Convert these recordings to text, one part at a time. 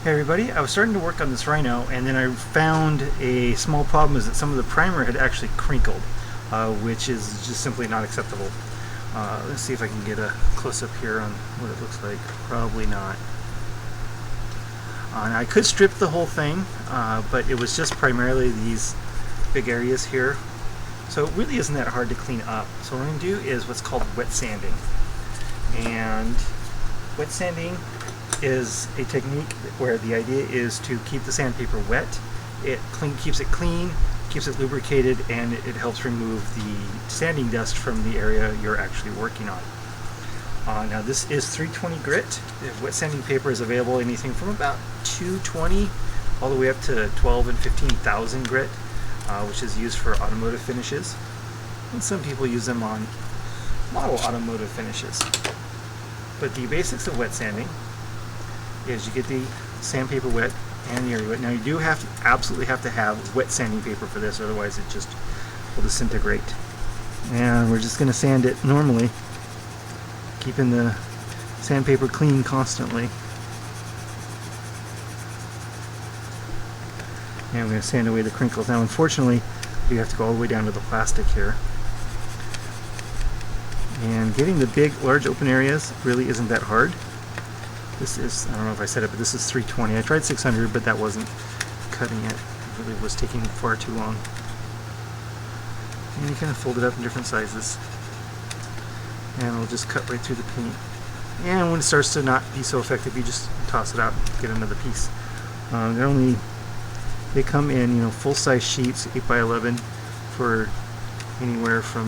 Hey everybody, I was starting to work on this Rhino and then I found a small problem is that some of the primer had actually crinkled, which is just simply not acceptable. Let's see if I can get a close-up here on what it looks like. Probably not. Now I could strip the whole thing, but it was just primarily these big areas here. So it really isn't that hard to clean up. So what I'm going to do is what's called wet sanding. And wet sanding is a technique where the idea is to keep the sandpaper wet. It keeps it clean, keeps it lubricated, and it helps remove the sanding dust from the area you're actually working on. Now this is 320 grit. The wet sanding paper is available anything from about 220 all the way up to 12 and 15,000 grit, which is used for automotive finishes. And some people use them on model automotive finishes. But the basics of wet sanding is you get the sandpaper wet and the area wet. Now you do absolutely have to have wet sanding paper for this, otherwise it just will disintegrate. And we're just going to sand it normally, keeping the sandpaper clean constantly. And we're going to sand away the crinkles. Now unfortunately you have to go all the way down to the plastic here. And getting the big, large open areas really isn't that hard. This is, I don't know if I said it, but this is 320. I tried 600, but that wasn't cutting it. It really was taking far too long. And you kind of fold it up in different sizes. And it'll just cut right through the paint. And when it starts to not be so effective, you just toss it out and get another piece. They come in, full-size sheets, 8x11, for anywhere from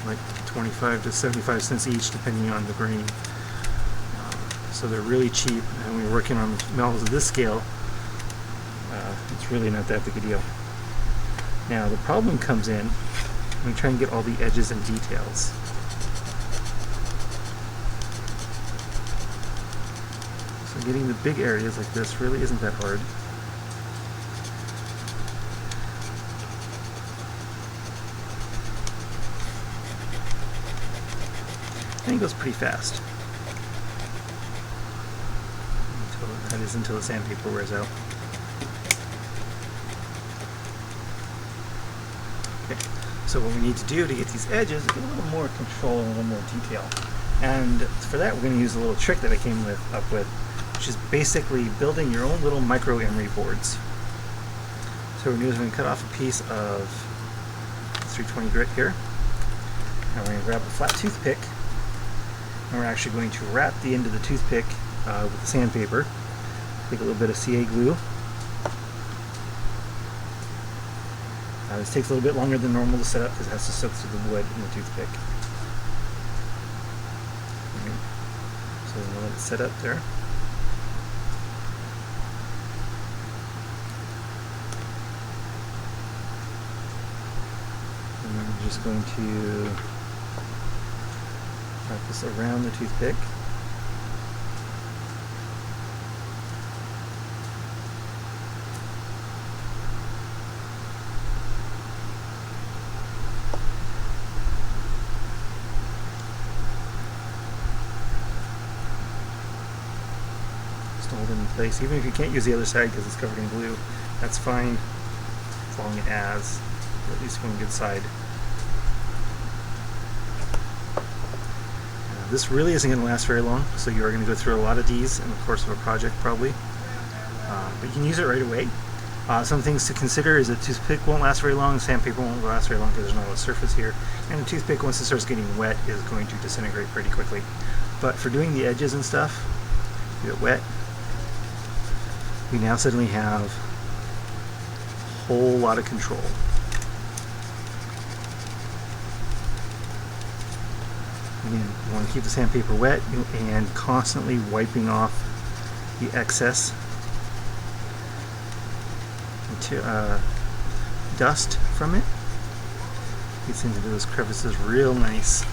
like 25 to 75 cents each, depending on the grain. So they're really cheap, and when you're working on metals of this scale, it's really not that big a deal. Now the problem comes in when you try and get all the edges and details. So getting the big areas like this really isn't that hard. And it goes pretty fast. That is until the sandpaper wears out. Okay, so what we need to do to get these edges is get a little more control and a little more detail. And for that we're going to use a little trick that I came up with, which is basically building your own little micro emery boards. So what we're going to do is we're going to cut off a piece of 320 grit here, and we're going to grab a flat toothpick, and we're actually going to wrap the end of the toothpick with the sandpaper. Take a little bit of CA glue. This takes a little bit longer than normal to set up because it has to soak through the wood in the toothpick. So we're going to let it set up there. And then we're just going to wrap this around the toothpick. Hold it in place. Even if you can't use the other side because it's covered in glue, that's fine as long as at least one good side. This really isn't going to last very long, so you are going to go through a lot of these in the course of a project probably, but you can use it right away. Some things to consider is that toothpick won't last very long, sandpaper won't last very long because there's not a lot of surface here, and the toothpick, once it starts getting wet, is going to disintegrate pretty quickly. But for doing the edges and stuff, get it wet, we now suddenly have a whole lot of control. Again, you want to keep the sandpaper wet and constantly wiping off the excess dust from it. Gets into those crevices real nice.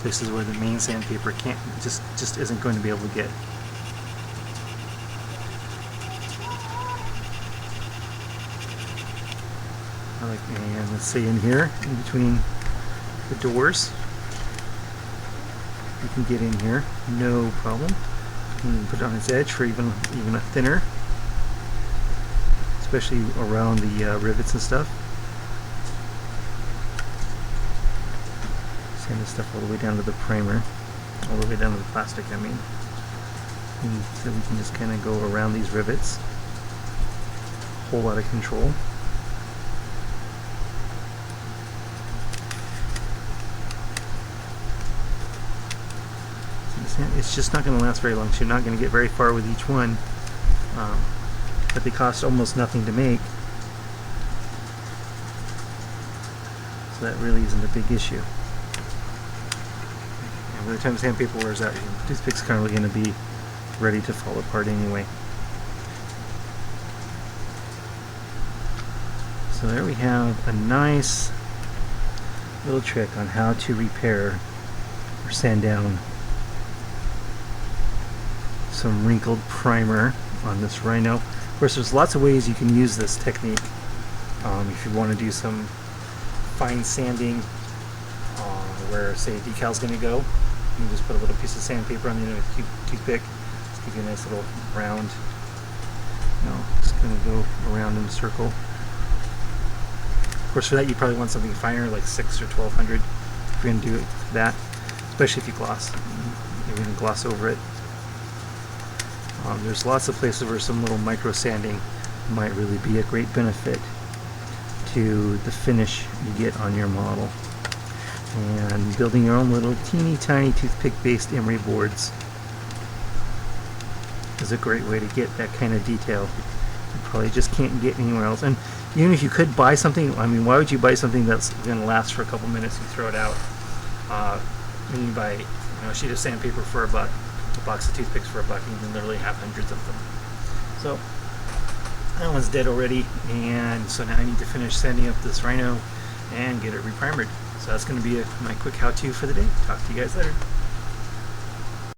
Places where the main sandpaper just isn't going to be able to get. And let's see in here, in between the doors, You can get in here, no problem. You can put it on its edge for even a thinner, especially around the rivets and stuff. Sand this stuff all the way down to the primer, all the way down to the plastic, I mean. And so we can just kind of go around these rivets. A whole lot of control. It's just not going to last very long, so you're not going to get very far with each one. But they cost almost nothing to make, so that really isn't a big issue. And by the time the sandpaper wears out, your toothpick's kind of going to be ready to fall apart anyway. So there we have a nice little trick on how to repair or sand down some wrinkled primer on this Rhino. Of course, there's lots of ways you can use this technique. If you want to do some fine sanding where, say, a decal's going to go, you can just put a little piece of sandpaper on the end of a toothpick. Just give you a nice little round. It's going to go around in a circle. Of course, for that you probably want something finer, like 6 or 1200. If you're going to do that, especially if you gloss, you're going to gloss over it. There's lots of places where some little micro sanding might really be a great benefit to the finish you get on your model. And building your own little teeny tiny toothpick based emery boards is a great way to get that kind of detail. You probably just can't get anywhere else. And even if you could buy something, I mean, why would you buy something that's going to last for a couple minutes and throw it out? When you buy a sheet of sandpaper for $1, a box of toothpicks for $1, you can literally have hundreds of them. So that one's dead already, and so now I need to finish sanding up this Rhino and get it reprimered. So that's going to be my quick how-to for the day. Talk to you guys later.